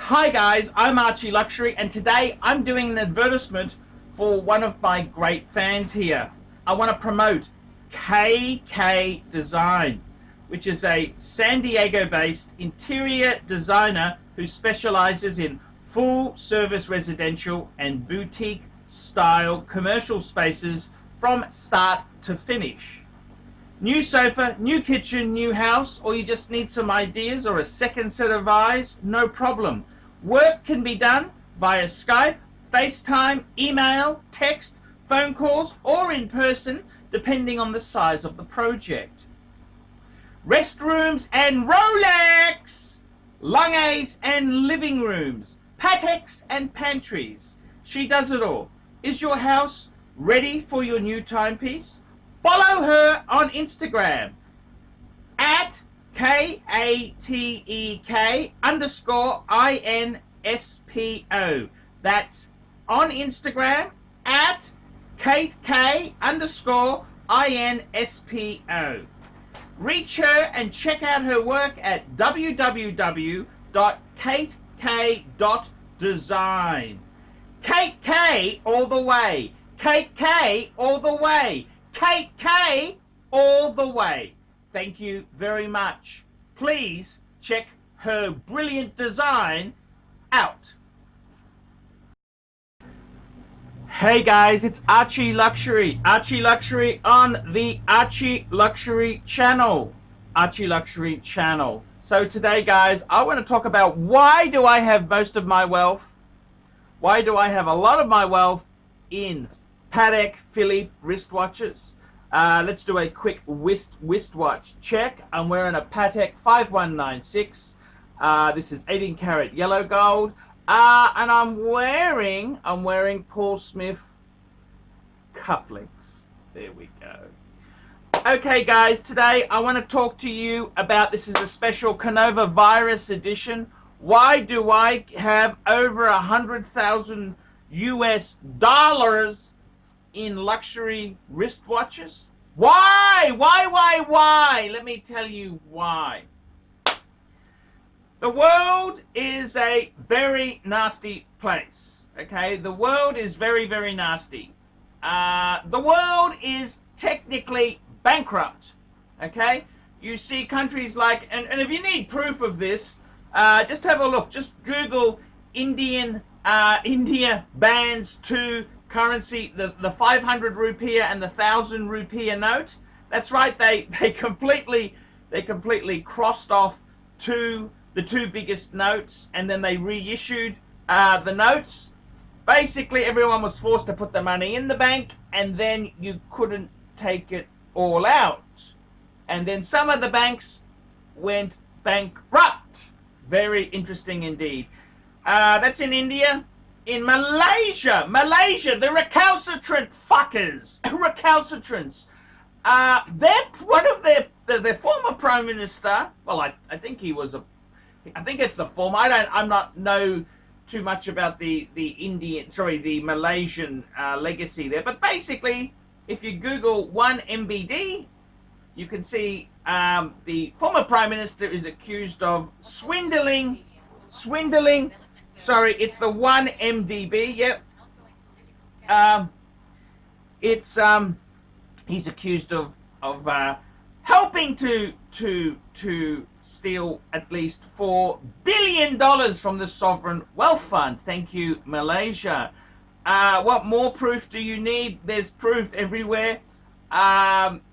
Hi guys, I'm ArchieLuxury and today I'm doing an advertisement for one of my great fans here. I want to promote KK Design, which is a San Diego based interior designer who specializes in full service residential and boutique style commercial spaces from start to finish. New sofa, new kitchen, new house, or you just need some ideas or a second set of eyes, no problem. Work can be done via Skype, FaceTime, email, text, phone calls, or in person, depending on the size of the project. Restrooms and Rolex! Lungays and living rooms, Pateks and pantries. She does it all. Is your house ready for your new timepiece? Follow her on Instagram at KATEK_INSPO. That's on Instagram at KateK_INSPO. Reach her and check out her work at www.katek.design. Kate K all the way. Kate K all the way. Kate K all the way. Thank you very much. Please check her brilliant design out. Hey guys, it's ArchieLuxury. ArchieLuxury on the ArchieLuxury channel. ArchieLuxury channel. So today guys, I want to talk about why do I have most of my wealth? Why do I have a lot of my wealth in Patek Philippe wristwatches? Let's do a quick wristwatch check. I'm wearing a Patek 5196. This is 18 karat yellow gold. And I'm wearing Paul Smith cufflinks. There we go. Okay guys, today I want to talk to you about, this is a special Canova Virus edition. Why do I have over $100,000 US in luxury wristwatches? Why? Let me tell you why. The world is a very nasty place. Okay, the world is very, very nasty. The world is technically bankrupt. Okay, you see countries like, and if you need proof of this, just have a look. Just Google India bans two currency, the 500 rupiah and the 1,000 rupiah note. That's right. They completely crossed off the two biggest notes, and then they reissued the notes. Basically, everyone was forced to put the money in the bank, and then you couldn't take it all out. And then some of the banks went bankrupt. Very interesting indeed. That's in India. In Malaysia, the recalcitrant fuckers, recalcitrants. They're one of their former prime minister. Well, I think he was I think it's the former. I'm not know too much about the Malaysian legacy there. But basically, if you Google one MBD, you can see the former prime minister is accused of swindling. Sorry, it's the one MDB. Yep. He's accused of helping to steal at least $4 billion from the sovereign wealth fund. Thank you, Malaysia. What more proof do you need? There's proof everywhere.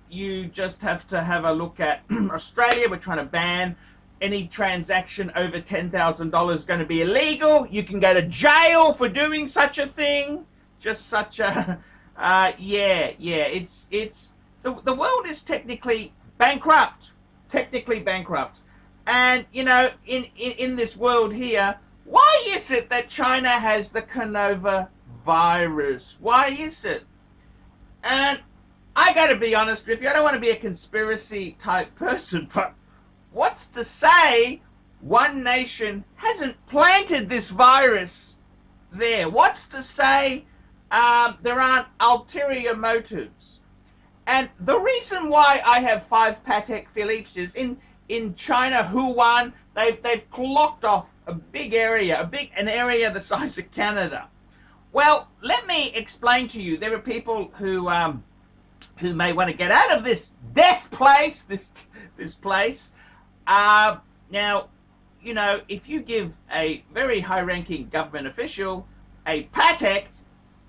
You just have to have a look at Australia. We're trying to ban any transaction over $10,000 is going to be illegal. You can go to jail for doing such a thing. Just such a it's the world is technically bankrupt. And you know, in this world here, why is it that China has the Canova virus? Why is it? And I gotta be honest with you, I don't want to be a conspiracy type person, but what's to say one nation hasn't planted this virus there? What's to say there aren't ulterior motives? And the reason why I have 5 Patek Philippe's is in China, Wuhan, they've clocked off a big area, an area the size of Canada. Well, let me explain to you. There are people who may want to get out of this death place, this place. Now, you know, if you give a very high-ranking government official a Patek,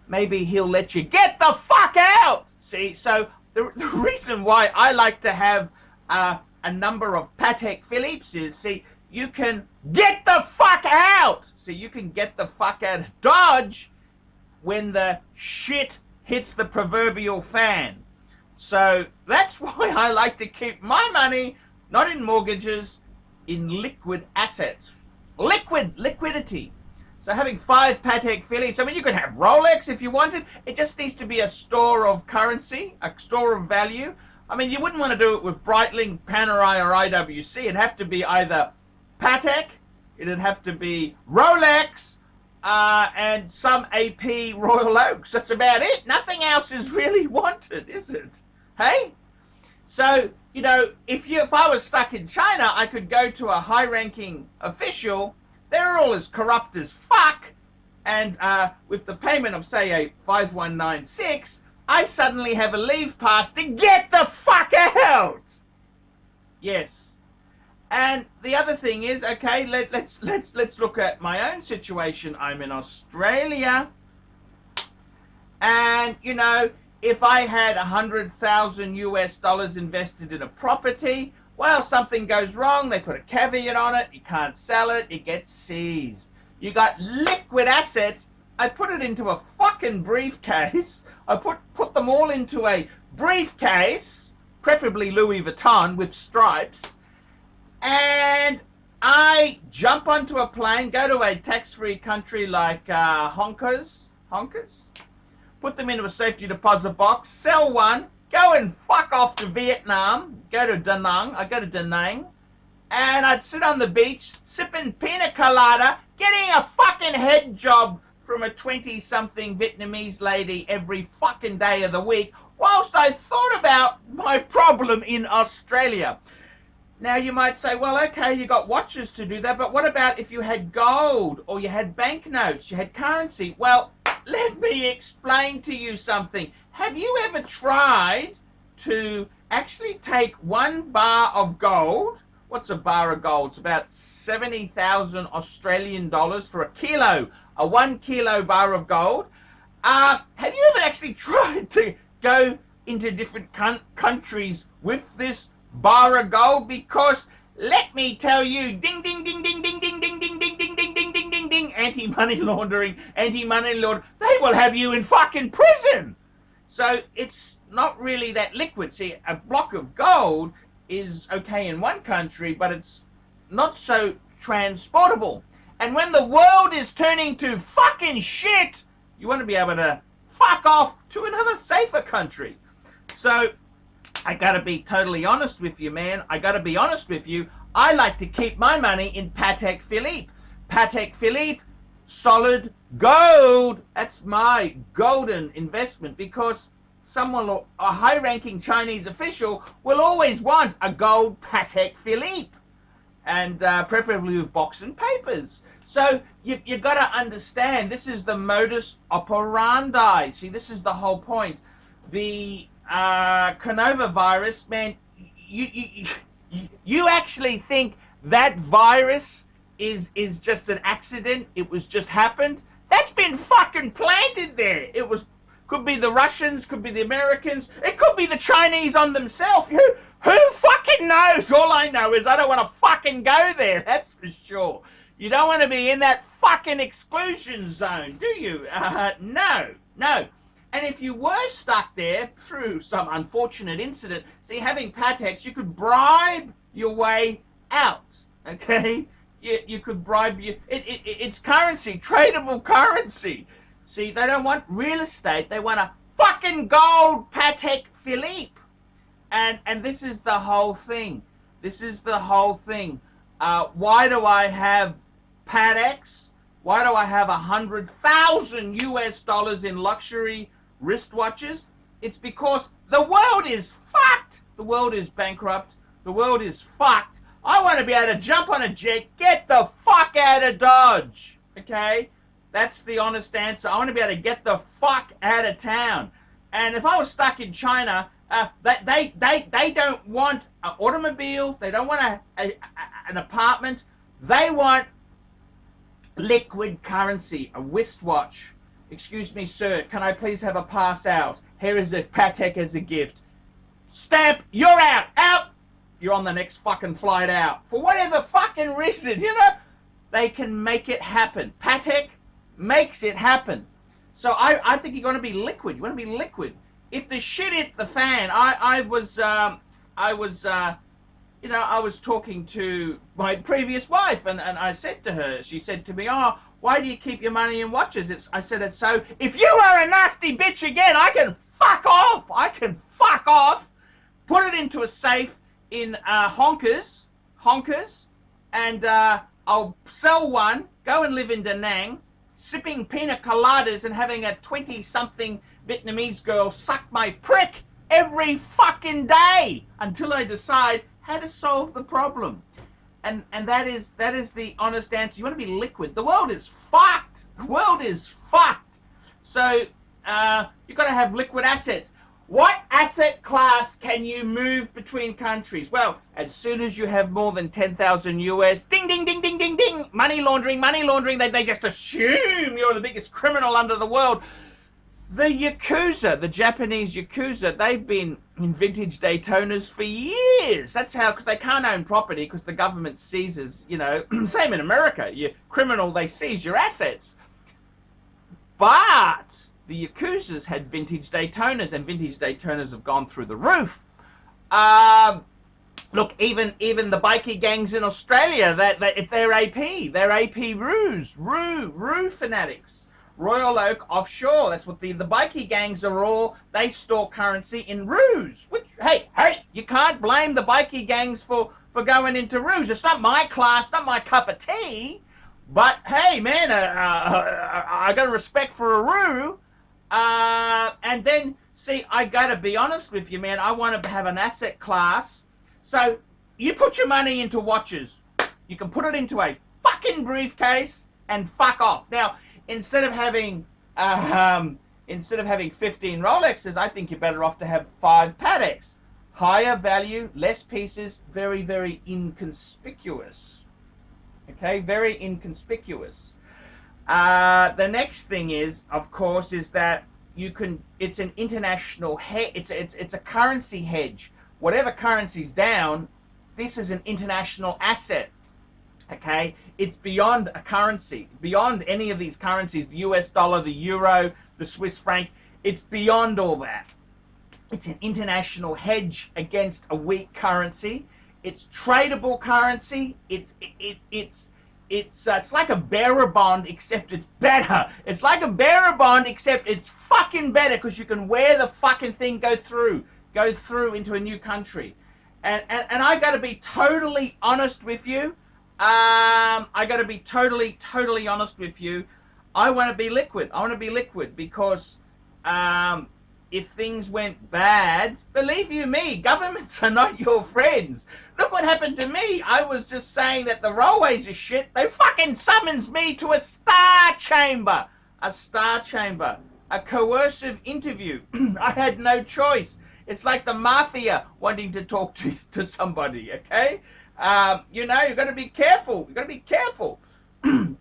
maybe he'll let you get the fuck out. See, so the reason why I like to have a number of Patek Philippe's is, see, you can get the fuck out. See, you can get the fuck out of Dodge when the shit hits the proverbial fan. So that's why I like to keep my money not in mortgages, in liquid assets. Liquidity. So having 5 Patek Philippe's, I mean, you could have Rolex if you wanted. It just needs to be a store of currency, a store of value. I mean, you wouldn't want to do it with Breitling, Panerai, or IWC. It'd have to be either Patek, it'd have to be Rolex, and some AP Royal Oaks. That's about it. Nothing else is really wanted, is it? Hey? So, you know, if I was stuck in China, I could go to a high-ranking official. They're all as corrupt as fuck. And with the payment of, say, a 5196, I suddenly have a leave pass to get the fuck out. Yes. And the other thing is, okay, let's look at my own situation. I'm in Australia. And, you know, if I had $100,000 invested in a property, well, something goes wrong, they put a caveat on it, you can't sell it, it gets seized. You got liquid assets. I put it into a fucking briefcase. I put them all into a briefcase, preferably Louis Vuitton with stripes, and I jump onto a plane, go to a tax-free country like Honkers, put them into a safety deposit box, sell one, go and fuck off to Vietnam, go to Da Nang, and I'd sit on the beach, sipping pina colada, getting a fucking head job from a 20-something Vietnamese lady every fucking day of the week, whilst I thought about my problem in Australia. Now you might say, well, okay, you got watches to do that, but what about if you had gold, or you had banknotes, you had currency? Well, let me explain to you something. Have you ever tried to actually take 1 bar of gold? What's a bar of gold? It's about 70,000 Australian dollars for a kilo, a 1 kilo bar of gold. Have you ever actually tried to go into different countries with this bar of gold? Because let me tell you, ding, ding, ding, ding, ding, ding, ding, ding, ding, ding, ding, ding, ding, ding, ding, anti-money laundering, they will have you in fucking prison. So it's not really that liquid. See, a block of gold is okay in one country, but it's not so transportable. And when the world is turning to fucking shit, you want to be able to fuck off to another safer country. So I gotta be totally honest with you, man. I gotta be honest with you. I like to keep my money in Patek Philippe. Patek Philippe, solid gold. That's my golden investment, because someone, a high-ranking Chinese official, will always want a gold Patek Philippe, and preferably with box and papers. So you got to understand, this is the modus operandi. See, this is the whole point. The coronavirus, man, you actually think that virus is just an accident? It was just happened? That's been fucking planted there. Could be the Russians, could be the Americans, it could be the Chinese on themselves. Who fucking knows? All I know is I don't want to fucking go there, that's for sure. You don't want to be in that fucking exclusion zone, do you? No. And if you were stuck there through some unfortunate incident, see, having Pateks, you could bribe your way out, okay? You could bribe you. It's currency, tradable currency. See, they don't want real estate. They want a fucking gold Patek Philippe. And this is the whole thing. Why do I have Pateks? Why do I have $100,000 in luxury wristwatches? It's because the world is fucked. The world is bankrupt. The world is fucked. I want to be able to jump on a jet, get the fuck out out of Dodge. Okay? That's the honest answer. I want to be able to get the fuck out of town. And if I was stuck in China, they don't want an automobile. They don't want an apartment. They want liquid currency, a wristwatch. Excuse me, sir, can I please have a pass out? Here is a Patek as a gift. Stamp, you're out, out. You're on the next fucking flight out. For whatever fucking reason, you know, they can make it happen. Patek makes it happen. So I think you're going to be liquid. You want to be liquid. If the shit hit the fan, I was talking to my previous wife, and I said to her, she said to me, oh, why do you keep your money in watches? I said, it's so, if you are a nasty bitch again, I can fuck off. I can fuck off. Put it into a safe in Honkers, and I'll sell one, go and live in Da Nang, sipping pina coladas and having a 20-something Vietnamese girl suck my prick every fucking day until I decide how to solve the problem. And that is the honest answer. You want to be liquid. The world is fucked. The world is fucked. So you've got to have liquid assets. What asset class can you move between countries? Well, as soon as you have more than 10,000 US, ding, ding, ding, ding, ding, ding, money laundering, they just assume you're the biggest criminal under the world. The Yakuza, the Japanese Yakuza, they've been in vintage Daytonas for years. That's how, because they can't own property because the government seizes, you know, same in America. You're criminal, they seize your assets. But the Yakuzas had vintage Daytonas, and vintage Daytonas have gone through the roof. Look, even the bikie gangs in Australia, they're AP rue fanatics. Royal Oak offshore, that's what the bikie gangs are all. They store currency in roos. Which, hey, you can't blame the bikie gangs for going into roos. It's not my class, not my cup of tea. But hey, man, I got a respect for a roo. And then, see, I gotta be honest with you, man. I want to have an asset class. So you put your money into watches. You can put it into a fucking briefcase and fuck off. Now, instead of having 15 Rolexes, I think you're better off to have 5 Pateks. Higher value, less pieces, very, very inconspicuous. Okay, very inconspicuous. The next thing is, of course, is that you can. It's an international hedge. It's a currency hedge. Whatever currency's down, this is an international asset. Okay, it's beyond a currency, beyond any of these currencies, the US dollar, the euro, the Swiss franc. It's beyond all that. It's an international hedge against a weak currency. It's tradable currency. It's like a bearer bond, except it's better. It's like a bearer bond, except it's fucking better because you can wear the fucking thing, go through into a new country. And I got to be totally honest with you. I got to be totally honest with you. I want to be liquid. I want to be liquid because if things went bad, believe you me, governments are not your friends. Look what happened to me. I was just saying that the railways are shit. They fucking summons me to a star chamber. A coercive interview. I had no choice. It's like the mafia wanting to talk to somebody, okay? You've got to be careful.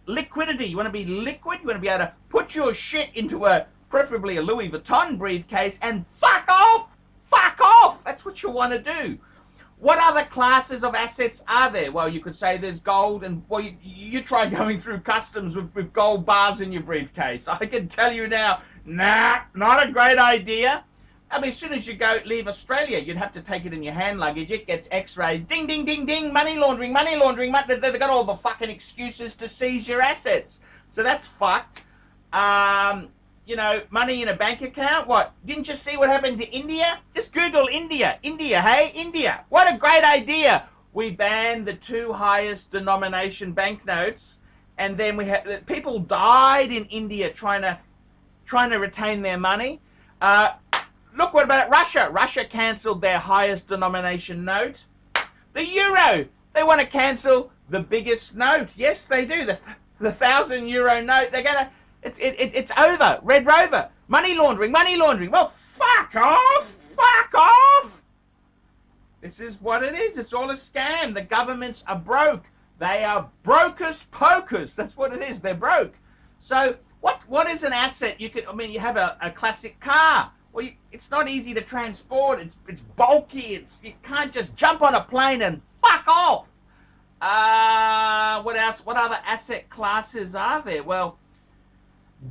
Liquidity. You want to be liquid. You want to be able to put your shit into preferably a Louis Vuitton briefcase and fuck off. That's what you want to do. What other classes of assets are there? Well, you could say there's gold, and well, you try going through customs with gold bars in your briefcase. I can tell you now, nah, not a great idea. I mean, as soon as you leave Australia, you'd have to take it in your hand luggage. It gets x-rays. Ding, ding, ding, ding. Money laundering. They've got all the fucking excuses to seize your assets. So that's fucked. Money in a bank account. What? Didn't you see what happened to India? Just Google India. India. What a great idea. We banned the 2 highest denomination banknotes. And then people died in India trying to retain their money. Look, what about Russia? Russia cancelled their highest denomination note. The euro. They want to cancel the biggest note. Yes, they do. The €1,000 note. They're gonna. It's over. Red Rover. Money laundering. Money laundering. Well, fuck off. Fuck off. This is what it is. It's all a scam. The governments are broke. They are brokest pokers. That's what it is. They're broke. So what is an asset? You have a classic car. Well, it's not easy to transport. It's bulky. You can't just jump on a plane and fuck off. What else? What other asset classes are there? Well,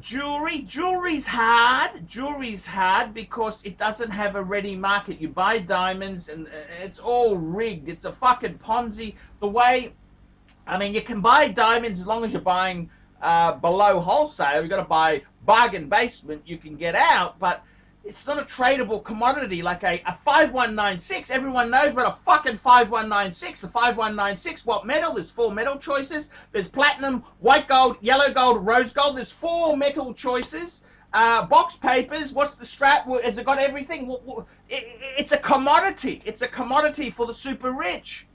jewelry. Jewelry's hard. Jewelry's hard because it doesn't have a ready market. You buy diamonds and it's all rigged. It's a fucking Ponzi. You can buy diamonds as long as you're buying below wholesale. You've got to buy bargain basement. You can get out, but it's not a tradable commodity like a 5196. Everyone knows about a fucking 5196. The 5196, what metal? There's 4 metal choices. There's platinum, white gold, yellow gold, rose gold. There's 4 metal choices. Box papers, what's the strap? Has it got everything? It's a commodity. It's a commodity for the super rich.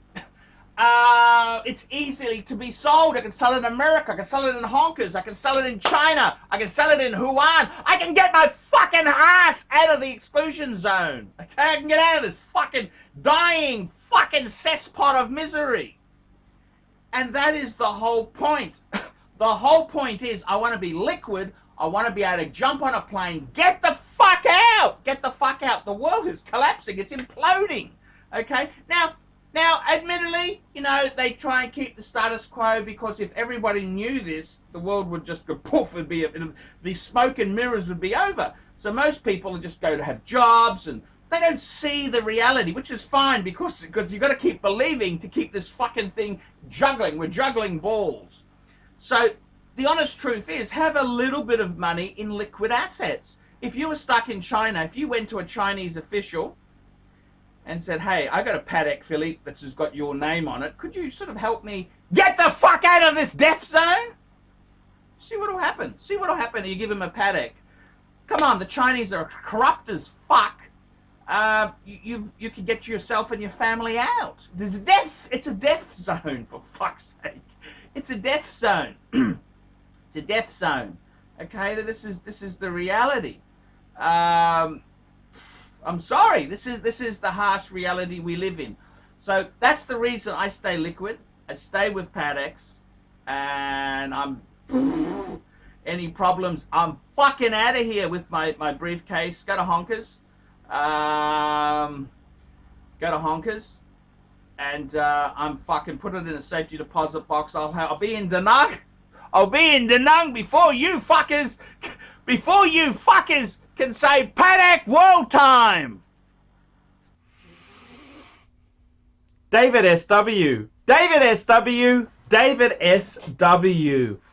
It's easily to be sold. I can sell it in America. I can sell it in honkers. I can sell it in China. I can sell it in Wuhan. I can get my fucking ass out of the exclusion zone. Okay, I can get out of this fucking dying fucking cesspot of misery. And that is the whole point. The whole point is I want to be liquid. I want to be able to jump on a plane. Get the fuck out. Get the fuck out. The world is collapsing. It's imploding. Okay, Now, admittedly, they try and keep the status quo because if everybody knew this, the world would just go poof, the smoke and mirrors would be over. So most people just go to have jobs and they don't see the reality, which is fine because you've got to keep believing to keep this fucking thing juggling. We're juggling balls. So the honest truth is have a little bit of money in liquid assets. If you were stuck in China, if you went to a Chinese official and said, hey, I got a Patek, Philippe, that's just got your name on it. Could you sort of help me get the fuck out of this death zone? See what'll happen. See what'll happen if you give him a Patek. Come on, the Chinese are corrupt as fuck. You can get yourself and your family out. There's death. It's a death zone, for fuck's sake. It's a death zone. It's a death zone. Okay, this is the reality. I'm sorry, this is the harsh reality we live in. So that's the reason I stay liquid. I stay with Pateks, and any problems, I'm fucking out of here with my briefcase. Go to Honkers. And I'm fucking put it in a safety deposit box. I'll be in Da Nang. I'll be in Da Nang before you fuckers can say Patek World Time. David SW.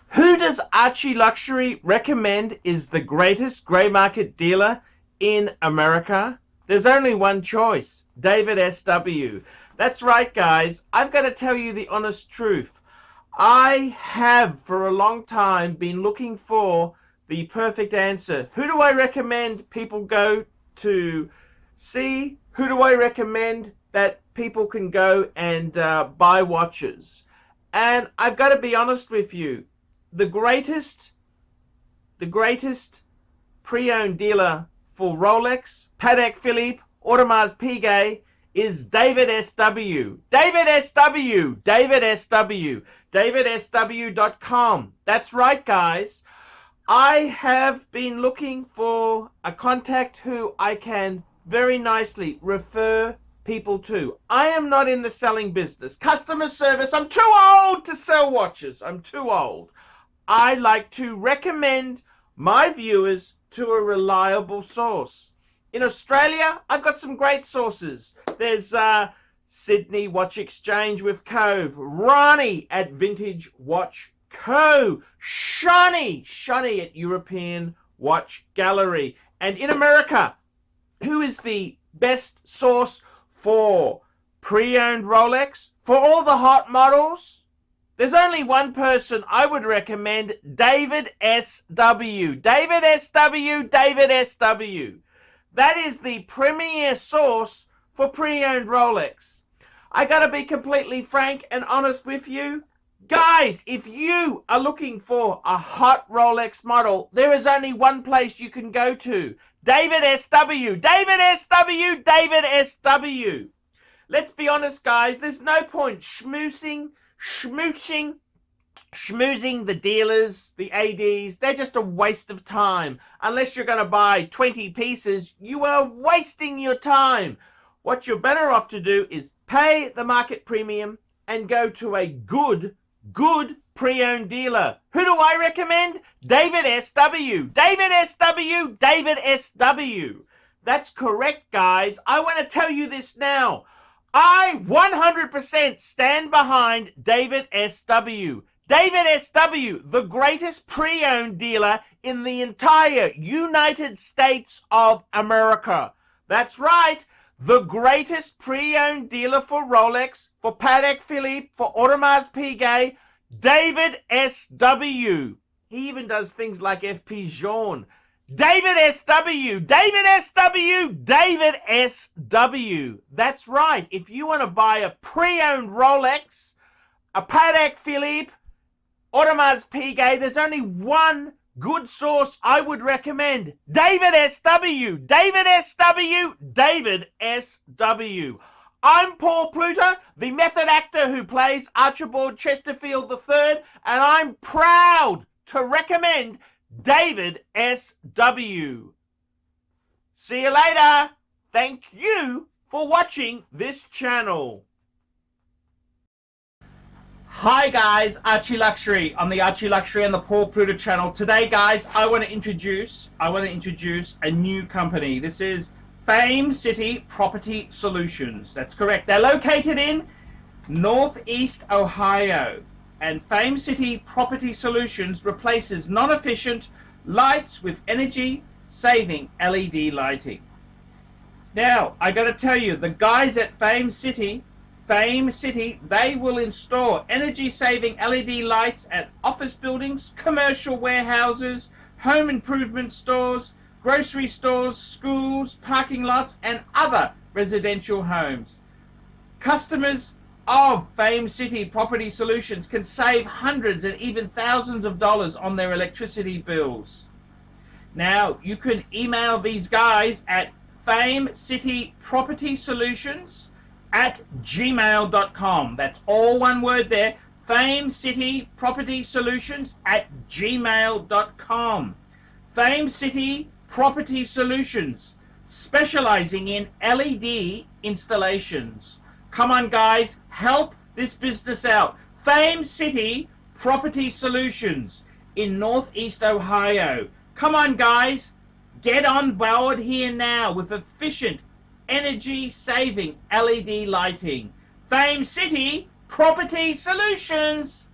Who does ArchieLuxury recommend is the greatest grey market dealer in America? There's only one choice, David SW. That's right, guys. I've got to tell you the honest truth. I have for a long time been looking for the perfect answer. Who do I recommend people go to see? Who do I recommend that people can go and buy watches? And I've got to be honest with you. The greatest pre-owned dealer for Rolex, Patek Philippe, Audemars Piguet is David SW. DavidSW.com. That's right, guys. I have been looking for a contact who I can very nicely refer people to. I am not in the selling business. Customer service, I'm too old to sell watches. I'm too old. I like to recommend my viewers to a reliable source. In Australia, I've got some great sources. There's Sydney Watch Exchange with Cove, Ronnie at Vintage Watch Co, Shani at European Watch Gallery. And in America, who is the best source for pre-owned Rolex? For all the hot models? There's only one person I would recommend, David SW. David SW. That is the premier source for pre-owned Rolex. I gotta be completely frank and honest with you. Guys, if you are looking for a hot Rolex model, there is only one place you can go to. David SW. David SW. David SW. Let's be honest, guys. There's no point schmoozing the dealers, the ADs. They're just a waste of time. Unless you're going to buy 20 pieces, you are wasting your time. What you're better off to do is pay the market premium and go to a good pre-owned dealer. Who do I recommend? David SW. David SW. David SW. That's correct, guys. I want to tell you this now. I 100% stand behind David SW. David SW, the greatest pre-owned dealer in the entire United States of America. That's right. The greatest pre-owned dealer for Rolex, for Patek Philippe, for Audemars Piguet, David SW. He even does things like FP Journe. David SW, David SW, David SW. That's right. If you want to buy a pre-owned Rolex, a Patek Philippe, Audemars Piguet, there's only one good source I would recommend. David SW, David SW, David SW. I'm Paul Pluta, the method actor who plays Archibald Chesterfield III, and I'm proud to recommend David SW. See you later. Thank you for watching this channel. Hi guys, ArchieLuxury on the ArchieLuxury and the Paul Pluta channel. Today, guys, I want to introduce a new company. This is Fame City Property Solutions. That's correct. They're located in Northeast Ohio. And Fame City Property Solutions replaces non-efficient lights with energy-saving LED lighting. Now, I got to tell you, the guys at Fame City, they will install energy-saving LED lights at office buildings, commercial warehouses, home improvement stores, grocery stores, schools, parking lots, and other residential homes. Customers of Fame City Property Solutions can save hundreds and even thousands of dollars on their electricity bills. Now, you can email these guys at famecitypropertysolutions@gmail.com. That's all one word there. famecitypropertysolutions@gmail.com. Fame City Property Solutions, specializing in LED installations. Come on, guys, help this business out. Fame City Property Solutions in Northeast Ohio. Come on, guys, get on board here now with efficient, energy-saving LED lighting. Fame City Property Solutions.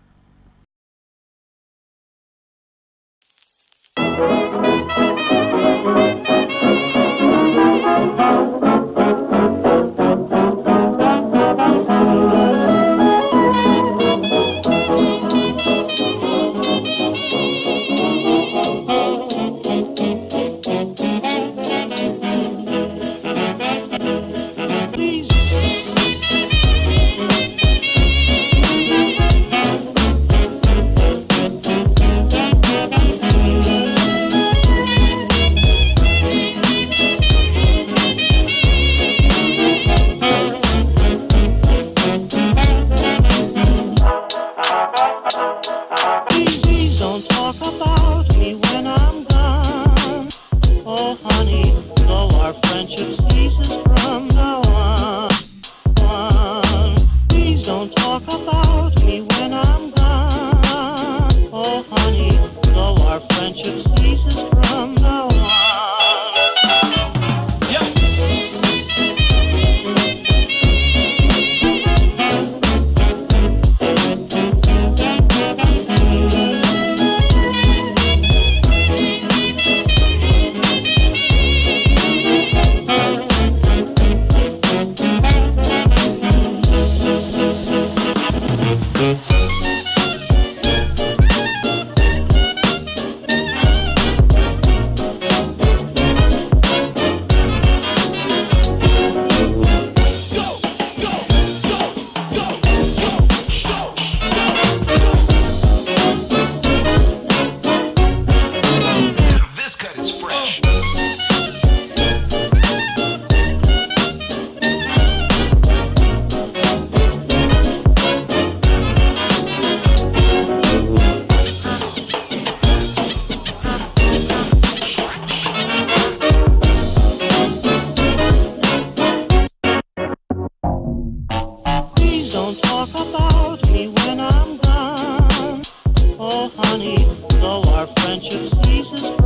so our friendship ceases